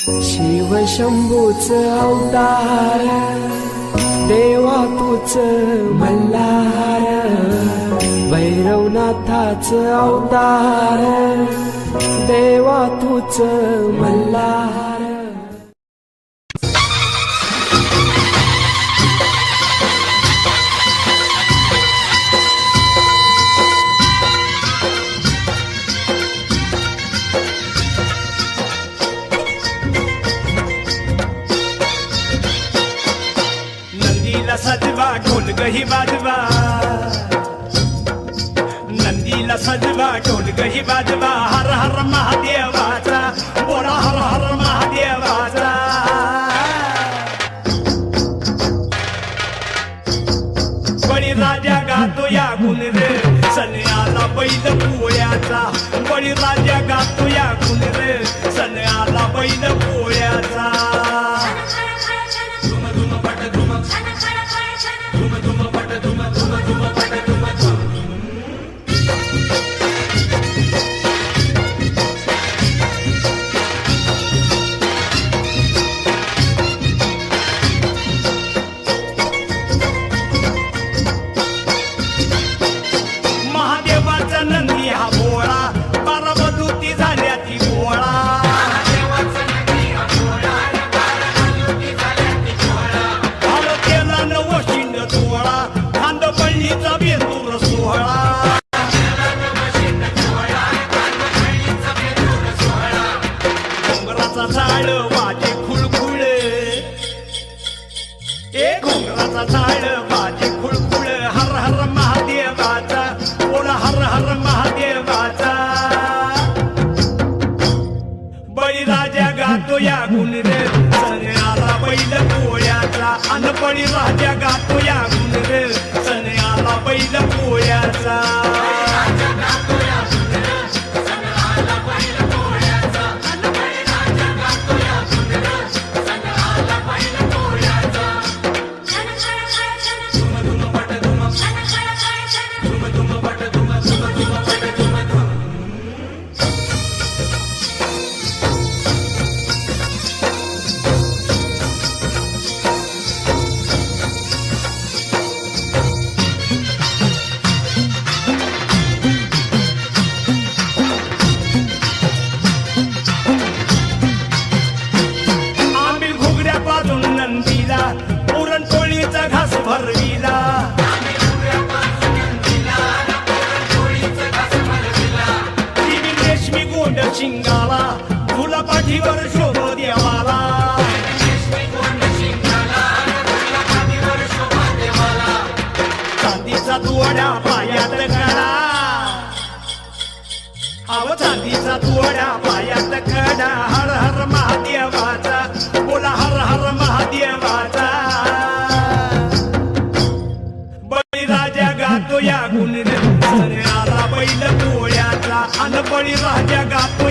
शिव शंभूच अवतार देवा तूच मल्हार भैरवनाथाच अवतार देवा तूच मल्हार नंदीला सजवा ढोल गही बाजवा नंदीला सजवा ढोल गही बाजवा हर हर महादेवाचा बोला हर हर महादेवाचा बळीराजा गातो या गुण रे सन्याला बैल पोळ्याचा बळीराजा गातो या गुण रे सन्याला बैल पोळ्याचा महादेवाचा नंदी हा भोळा बारामधूती झाल्या ती भोळा केला नवशिंड सोहळा खांद पळणीचा बेंदूर सोहळा घोंगराचा झाड वाजे खुळखुळ घोंगराचा झाड वाजे खुळखुळ हर हर महादेवाचा बोला हर हर महादेवाचा बळीराजा गातो या गुण रे सन्याला बैल पोळ्याचा अन बळीराजा गातो या गुण रे सन्याला बैल पोळ्याचा पुरणपोळीचा घास भरविला रेशमी गोंड शिंगाला फुला पाठीवर शोभ देवाला चांदीचा तुवड्या पायात कडा अव चांदीचा तुवड्या पायात कडा हर हर महादेवाचा बोला हर हर महादेवाचा बळीराजा गातो या गुण रे सन्याला बैल पोळ्याचा अन बळीराजा गातो